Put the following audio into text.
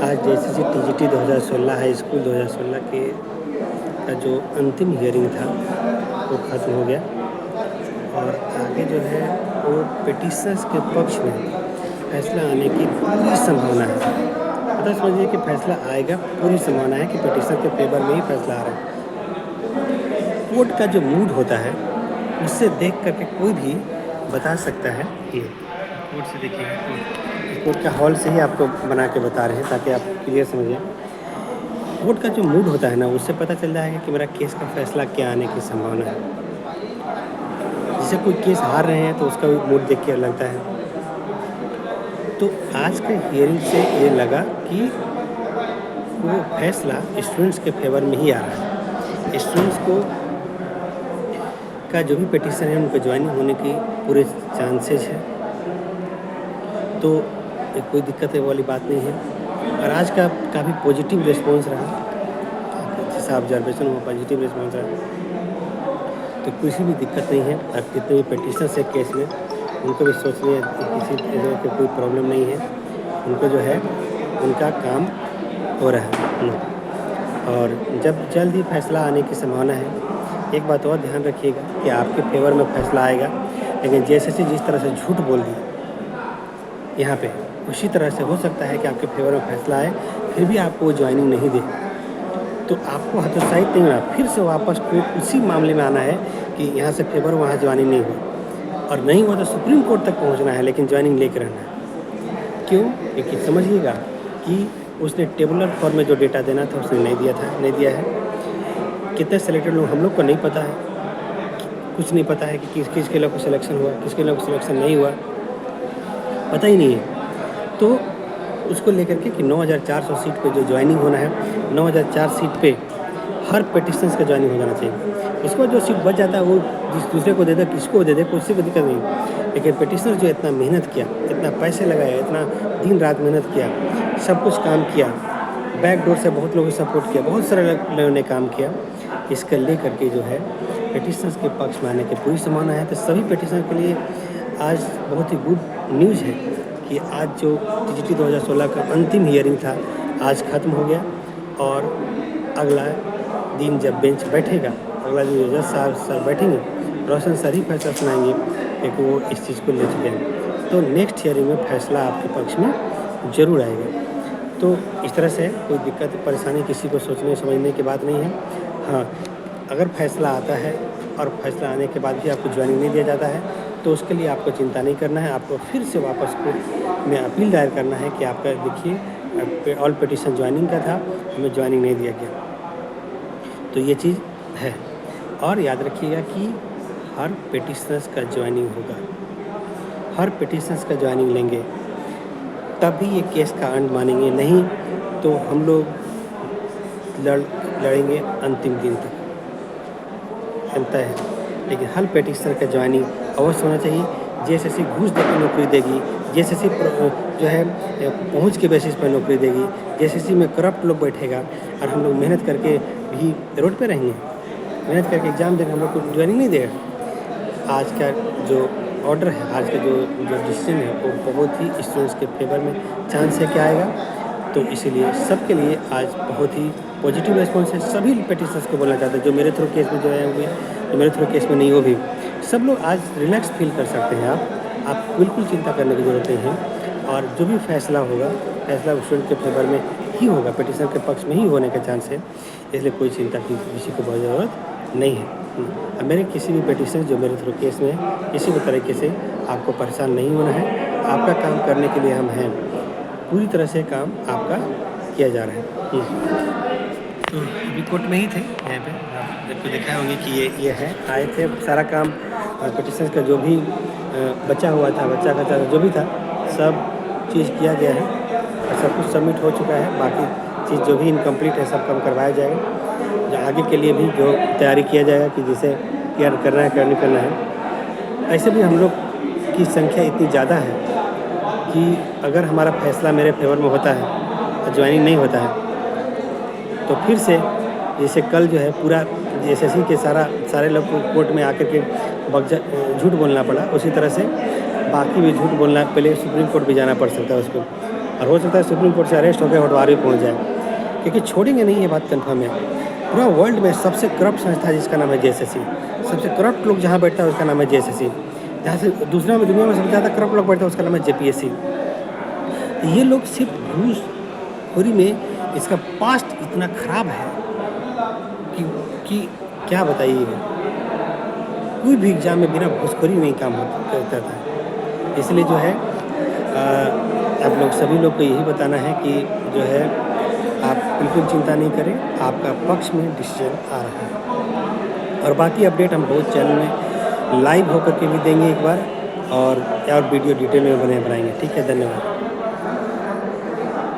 आज जैसे TGT 2016 high school 2016 के का जो अंतिम हियरिंग था वो ख़त्म हो गया और आगे जो है वो पिटिशनर्स के पक्ष में फैसला आने की पूरी संभावना है। मतलब समझिए कि फैसला आएगा, पूरी संभावना है कि पिटिशनर के फेवर में ही फैसला आ रहा है। कोर्ट का जो मूड होता है उससे देख करके कोई भी बता सकता है। ये कोर्ट से देखिए, कोर्ट का हॉल से ही आपको बना के बता रहे हैं ताकि आप क्लियर समझें। कोर्ट का जो मूड होता है ना, उससे पता चल जाएगा कि मेरा केस का फैसला क्या आने की संभावना है। जैसे कोई केस हार रहे हैं तो उसका भी मूड देख के लगता है। तो आज के हियरिंग से ये लगा कि वो फैसला स्टूडेंट्स के फेवर में ही आ रहा है। स्टूडेंट्स को का जो भी पिटीशन है उनको ज्वाइनिंग होने की पूरे चांसेज है, तो कोई दिक्कत वाली बात नहीं है। और आज का काफ़ी पॉजिटिव रिस्पॉन्स रहा, जैसा ऑब्जर्वेशन हुआ पॉजिटिव रिस्पॉन्स रहा, तो किसी भी दिक्कत नहीं है। अब जितने भी पिटीशनर्स है केस में उनको भी सोचने किसी तरह की कोई प्रॉब्लम नहीं है, उनको जो है उनका काम हो रहा है। और जब जल्द ही फैसला आने की संभावना है। एक बात और ध्यान रखिएगा कि आपके फेवर में फैसला आएगा, लेकिन जैसे जिस तरह से झूठ बोल दी यहाँ पे, उसी तरह से हो सकता है कि आपके फेवर में फैसला आए फिर भी आपको वो ज्वाइनिंग नहीं दे। तो आपको हतोत्साहित नहीं होना, फिर से वापस कोर्ट उसी मामले में आना है कि यहाँ से फेवर वहाँ ज्वाइनिंग नहीं हुआ, और नहीं हुआ तो सुप्रीम कोर्ट तक पहुँचना है, लेकिन ज्वाइनिंग लेकर रहना है। क्यों? क्योंकि समझिएगा कि उसने टेबुलर फॉर्म में जो डेटा देना था उसने नहीं दिया है। कितने सेलेक्टेड लोग, हम लोग को नहीं पता है, कुछ नहीं पता है कि किसके लोग को सिलेक्शन हुआ, किसके लोग को सिलेक्शन नहीं हुआ, पता ही नहीं है। तो उसको लेकर के कि 9400 सीट पे जो ज्वाइनिंग होना है, 9004 सीट पे हर पिटिशनर्स का ज्वाइनिंग हो जाना चाहिए। उसके बाद जो सीट बच जाता है वो जिस दूसरे को दे दे, किसको दे दे, किसी को दिक्कत नहीं। लेकिन पिटिशनर जो इतना मेहनत किया, इतना पैसे लगाया, इतना दिन रात मेहनत किया, सब कुछ काम किया, बैक डोर से बहुत लोगों ने सपोर्ट किया, बहुत सारे लोगों ने काम किया, इसका लेकर के जो है पिटिशनर्स के पक्ष में आने की पूरी संभावना है। तो सभी पिटिशनर के लिए आज बहुत ही गुड न्यूज़ है कि आज जो टीजीटी 2016 का अंतिम हियरिंग था आज ख़त्म हो गया, और अगला दिन जब बेंच बैठेगा, अगला दिन जज साहब बैठेंगे, रोशन सर ही फैसला सुनाएंगे क्योंकि वो इस चीज़ को ले चुके हैं। तो नेक्स्ट हियरिंग में फैसला आपके पक्ष में ज़रूर आएगा। तो इस तरह से कोई दिक्कत परेशानी किसी को सोचने समझने की बात नहीं है। हाँ, अगर फैसला आता है और फैसला आने के बाद भी आपको ज्वाइनिंग नहीं दिया जाता है तो उसके लिए आपको चिंता नहीं करना है। आपको फिर से वापस कोर्ट में अपील दायर करना है कि आपका देखिए ऑल पिटिशन ज्वाइनिंग का था, हमें ज्वाइनिंग नहीं दिया गया। तो ये चीज़ है। और याद रखिएगा कि हर पिटिशनर्स का ज्वाइनिंग होगा, हर पिटिशनर्स का ज्वाइनिंग लेंगे तभी ये केस का अंत मानेंगे, नहीं तो हम लोग लड़ेंगे अंतिम दिन तक, जनता है। लेकिन हर पिटिशनर का ज्वाइनिंग अवश्य होना चाहिए। जेएसएससी घूस देकर नौकरी देगी, जेएसएससी जो है पहुंच के बेसिस पर नौकरी देगी, जेएसएससी में करप्ट लोग बैठेगा और हम लोग मेहनत करके भी रोड पे रहेंगे, मेहनत करके एग्ज़ाम देकर हम लोग को ज्वाइनिंग नहीं देगा। आज का जो ऑर्डर है, आज का जो डिसीजन है वो बहुत ही स्टूडेंट्स के फेवर में चांस है कि आएगा। तो इसीलिए सबके लिए आज बहुत ही पॉजिटिव रिस्पॉन्स है। सभी पिटिशनर्स को बोलना चाहते हैं जो मेरे थ्रू केस में जो है हुए, जो मेरे थ्रू केस में नहीं हो भी, सब लोग आज रिलैक्स फील कर सकते हैं। आप बिल्कुल चिंता करने की ज़रूरत नहीं है। और जो भी फैसला होगा, फैसला स्टूडेंट के फेवर में ही होगा, पिटिशन के पक्ष में ही होने का चांस है, इसलिए कोई चिंता की किसी को बहुत ज़रूरत नहीं है। अब मेरे किसी भी पिटिशन जो मेरे थ्रू केस में है, किसी भी तरीके से आपको परेशान नहीं होना है। आपका काम करने के लिए हम हैं, पूरी तरह से काम आपका किया जा रहा है। तो अभी कोर्ट में ही थे, यहाँ पे आपको देखा होंगे कि ये है, आए थे, सारा काम पिटिशन का जो भी बचा हुआ था, बच्चा का जो भी था, सब चीज़ किया गया है और सब कुछ सबमिट हो चुका है। बाकी चीज़ जो भी इनकम्प्लीट है सब काम करवाया जाएगा। जो आगे के लिए भी जो तैयारी किया जाएगा कि जिसे क्या करना है, करना है। ऐसे भी हम लोग की संख्या इतनी ज़्यादा है कि अगर हमारा फैसला मेरे फेवर में होता है और ज्वाइनिंग नहीं होता है तो फिर से जैसे कल जो है पूरा जेएसएससी के सारे लोग को कोर्ट में आकर के झूठ बोलना पड़ा, उसी तरह से बाकी भी झूठ बोलना, पहले सुप्रीम कोर्ट भी जाना पड़ सकता है उसको। और हो सकता है सुप्रीम कोर्ट से अरेस्ट होकर हटवार भी पहुँच जाए, क्योंकि छोड़ेंगे नहीं, ये बात कन्फर्म है। पूरा वर्ल्ड में सबसे करप्ट संस्था है जिसका नाम है जेएसएससी, सबसे करप्ट लोग जहाँ बैठता है उसका नाम है जेएसएससी, जहाँ से दूसरा में दुनिया में सबसे ज़्यादा करप्ट लोग बैठता है उसका नाम है जेपीएससी। तो ये लोग सिर्फ घूसखोरी में, इसका पास्ट इतना ख़राब है कि क्या बताइएगा। कोई भी एग्ज़ाम में बिना घूसखोरी में ही काम करता था। इसलिए जो है आप लोग सभी लोग को यही बताना है कि जो है आप बिल्कुल चिंता नहीं करें, आपका पक्ष में डिसीजन आ रहा है। और बाकी अपडेट हम बहुत चैनल में लाइव होकर के भी देंगे एक बार, और वीडियो डिटेल में बनाएंगे। ठीक है, धन्यवाद।